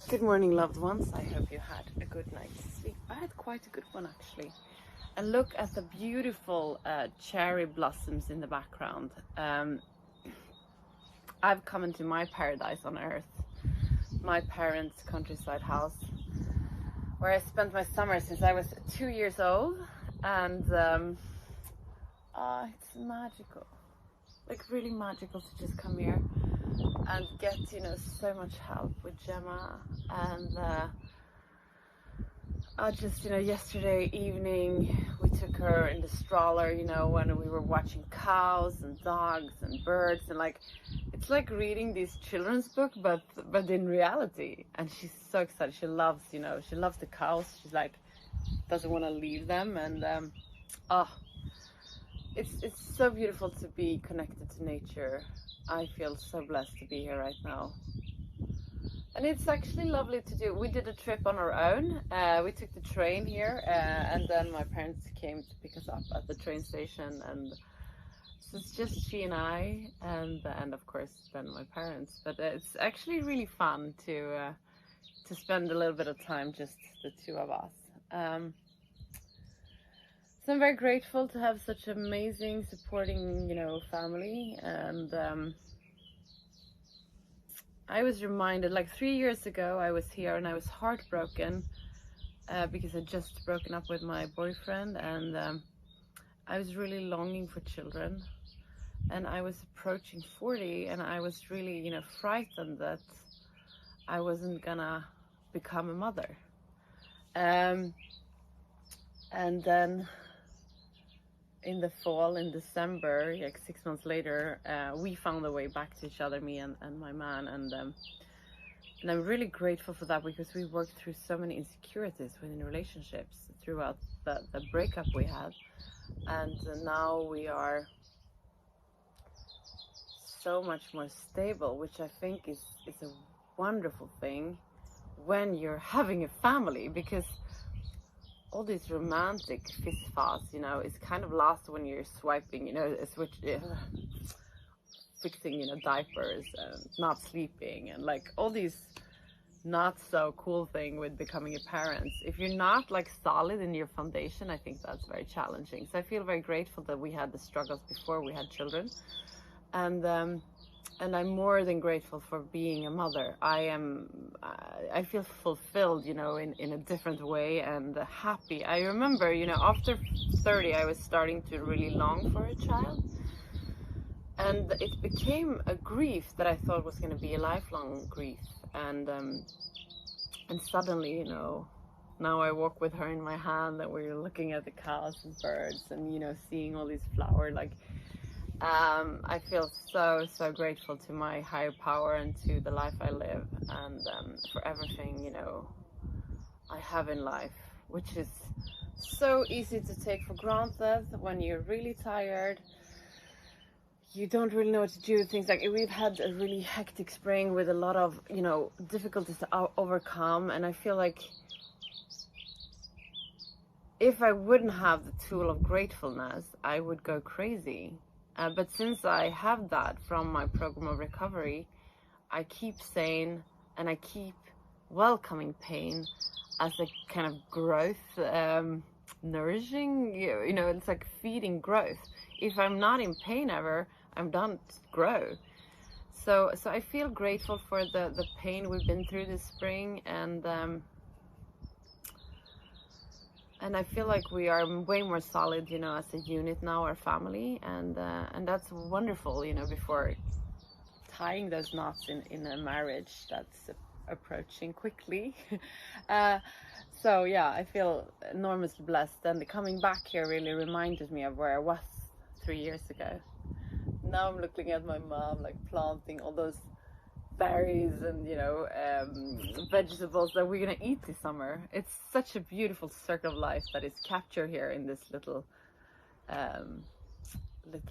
Good morning, loved ones. I hope you had a good night's sleep. I had quite a good one, actually. And look at the beautiful cherry blossoms in the background. I've come into my paradise on earth, my parents' countryside house, where I spent my summer since I was 2 years old. And it's magical. Like, really magical to just come here and get, so much help with Gemma. And yesterday evening we took her in the stroller, when we were watching cows and dogs and birds, and it's like reading this children's book, but in reality. And she's so excited. She loves the cows. She's like, doesn't want to leave them. And it's so beautiful to be connected to nature. I feel so blessed to be here right now. And it's actually lovely to do. We did a trip on our own. We took the train here, and then my parents came to pick us up at the train station. And so it's just she and I, and of course then my parents. But it's actually really fun to spend a little bit of time, just the two of us. So I'm very grateful to have such amazing, supporting, family. And I was reminded, 3 years ago, I was here and I was heartbroken because I'd just broken up with my boyfriend, and I was really longing for children. And I was approaching 40, and I was really, frightened that I wasn't gonna become a mother. And then in the fall, in December, 6 months later, we found a way back to each other, me and my man, and I'm really grateful for that, because we worked through so many insecurities within relationships throughout the breakup we had, and now we are so much more stable, which I think is a wonderful thing when you're having a family, because all these romantic fist fights, is kind of lost when you're swiping, fixing, diapers and not sleeping, and all these not so cool thing with becoming a parent. If you're not solid in your foundation, I think that's very challenging. So I feel very grateful that we had the struggles before we had children, and I'm more than grateful for being a mother. I feel fulfilled, in a different way, and happy. I remember, after 30, I was starting to really long for a child. And it became a grief that I thought was going to be a lifelong grief. And suddenly, now I walk with her in my hand, and we're looking at the cows and birds and, seeing all these flowers, I feel so grateful to my higher power and to the life I live, and for everything, I have in life, which is so easy to take for granted when you're really tired. You don't really know what to do. Things we've had a really hectic spring with a lot of, difficulties to overcome, and I feel like if I wouldn't have the tool of gratefulness, I would go crazy. But since I have that from my program of recovery, I keep sane, and I keep welcoming pain as a kind of growth, nourishing, it's like feeding growth. If I'm not in pain ever, I'm done to grow. So I feel grateful for the pain we've been through this spring, and I feel like we are way more solid, as a unit now, our family, and that's wonderful, before tying those knots in a marriage that's approaching quickly. So yeah, I feel enormously blessed, and coming back here really reminded me of where I was 3 years ago. Now I'm looking at my mom, planting all those berries and vegetables that we're gonna eat this summer. It's such a beautiful circle of life that is captured here in this little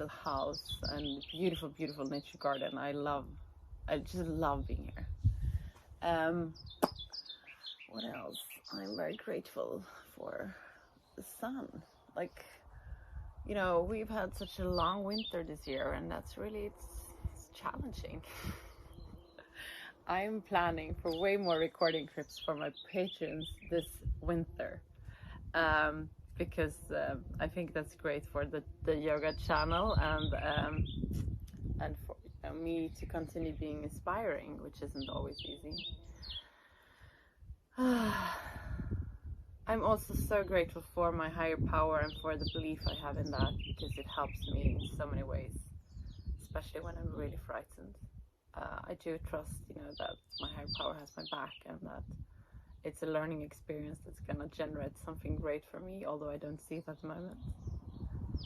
house and beautiful nature garden. I just love being here. What else? I'm very grateful for the sun. We've had such a long winter this year, and that's really it's challenging. I'm planning for way more recording trips for my patrons this winter, because I think that's great for the yoga channel, and for me to continue being inspiring, which isn't always easy. I'm also so grateful for my higher power and for the belief I have in that, because it helps me in so many ways, especially when I'm really frightened. I do trust, that my higher power has my back, and that it's a learning experience that's gonna generate something great for me, although I don't see it at the moment.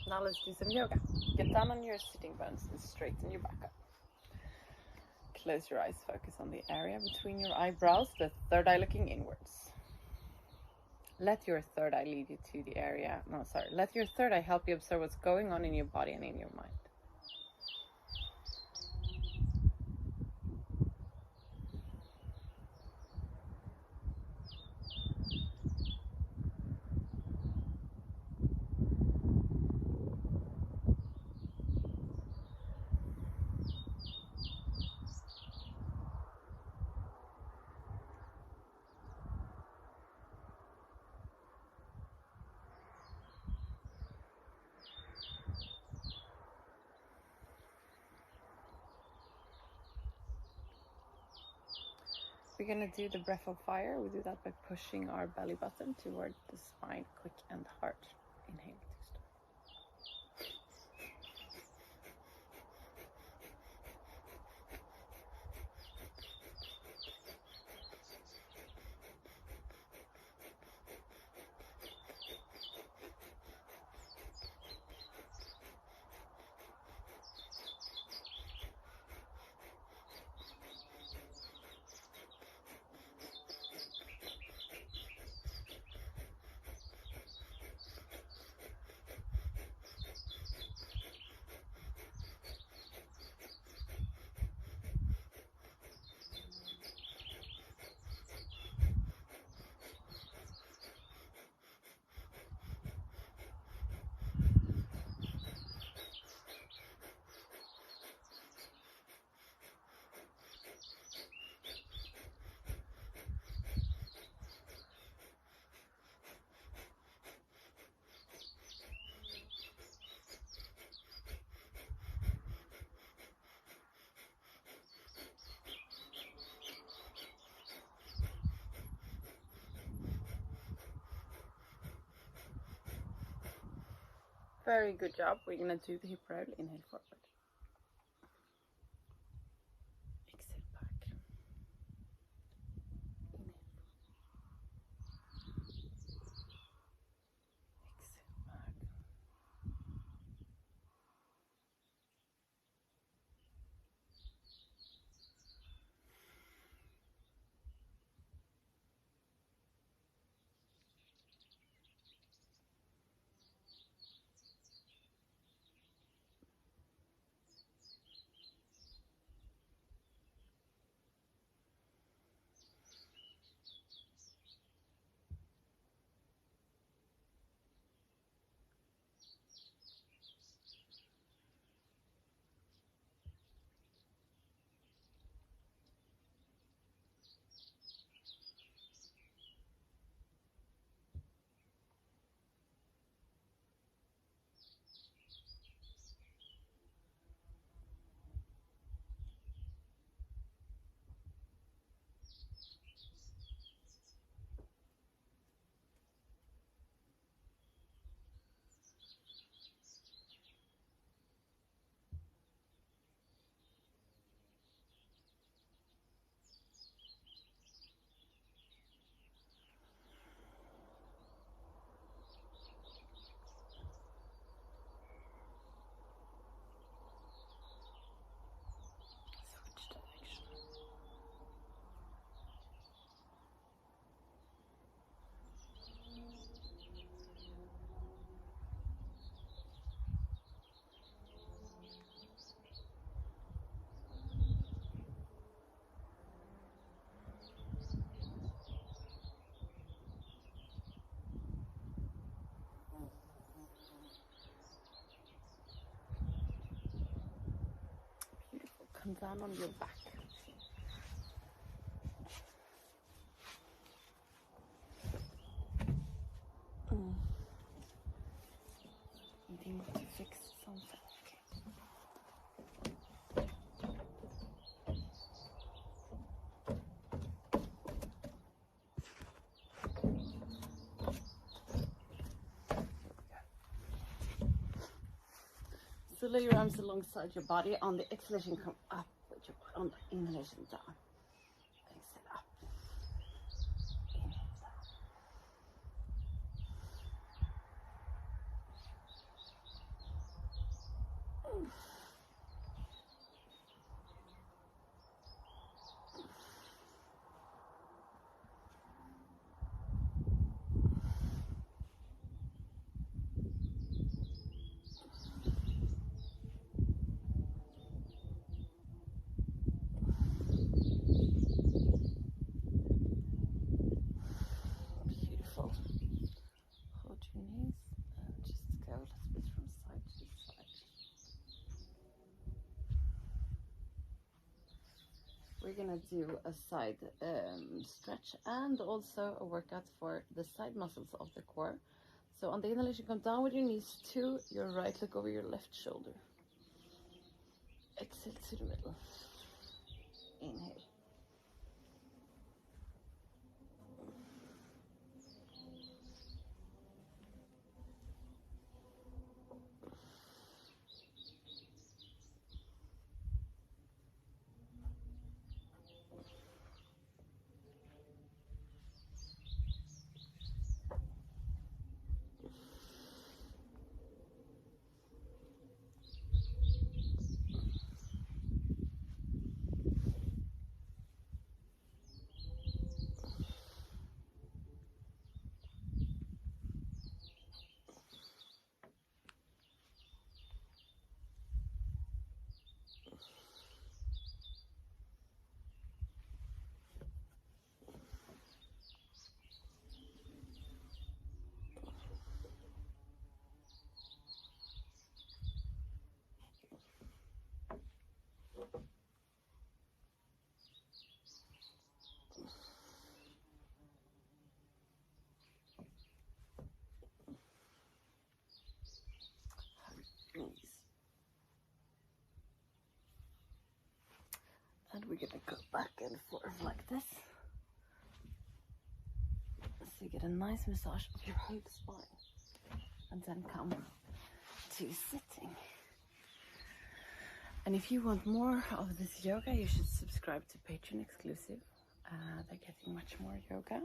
Now let's do some yoga. Get down on your sitting bones and straighten your back up. Close your eyes, focus on the area between your eyebrows, the third eye looking inwards. Let your third eye lead you to the area. Let your third eye help you observe what's going on in your body and in your mind. We're gonna do the breath of fire. We do that by pushing our belly button toward the spine, quick and hard. Inhale to start. Very good job. We're gonna do the hip roll. Inhale forward. Exhale back. Inhale. Exhale back. Come down on your back. So lay your arms alongside your body. On the exhalation, come up with your butt. On the inhalation, down. Exhale up. Inhale down. Beautiful. Hold your knees and just go a little bit from side to side. We're gonna do a side stretch and also a workout for the side muscles of the core. So on the inhalation, come down with your knees to your right, look over your left shoulder. Exhale to the middle. Inhale. And we're gonna go back and forth like this. So you get a nice massage of your whole spine. And then come to sitting. And if you want more of this yoga, you should subscribe to Patreon exclusive. They're getting much more yoga.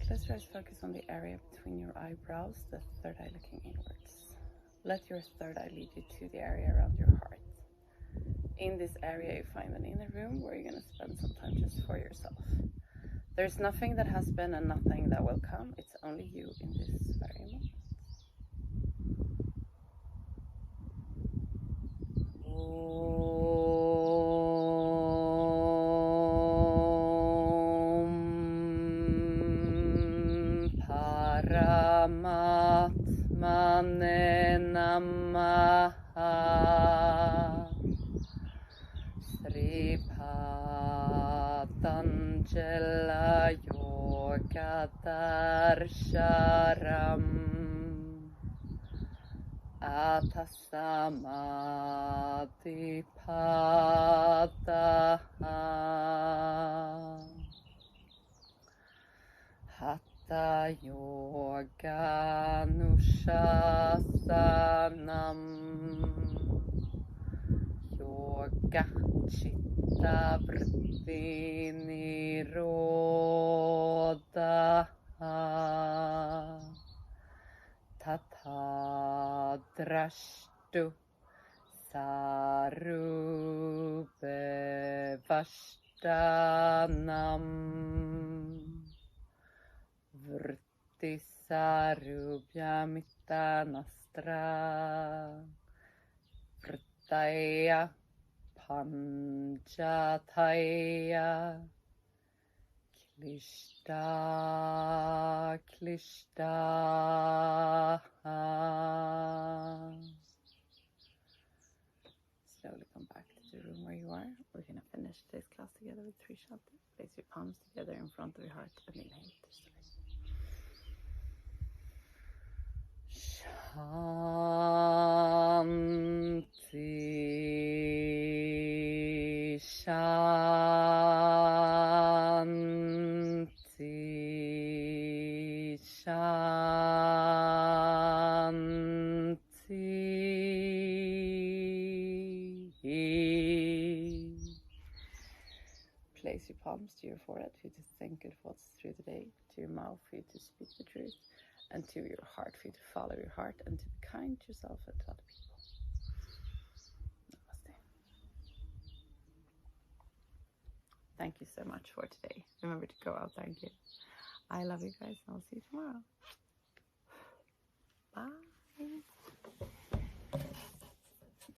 Close your eyes, focus on the area between your eyebrows, the third eye looking inwards. Let your third eye lead you to the area around your heart. In this area, you find an inner room where you're going to spend some time just for yourself. There's nothing that has been and nothing that will come. It's only you in this very moment. Paramatmane namaha. Sri Patanjala Yoga Darsharam Atasamadipadaha Hatha Yoga Nushasanam Yoga Chitta Vritti Nirodha Tatha Drashtu Sarube Vashtanam Vritti Sarubhyamita Nastra Vrittaya Panchathaya Klishta Klishta. Slowly come back to the room where you are. We're going to finish today's class together with 3 shanti. Place your palms together in front of your heart and inhale to sleep. Shanti, Shanti, Shanti. place your palms to your forehead for you to think good thoughts through the day, to your mouth for you to speak the truth, and to your heart for you to follow your heart and to be kind to yourself and to other people. Namaste. Thank you so much for today. Remember to go out there and give. I love you guys, and I'll see you tomorrow. Bye.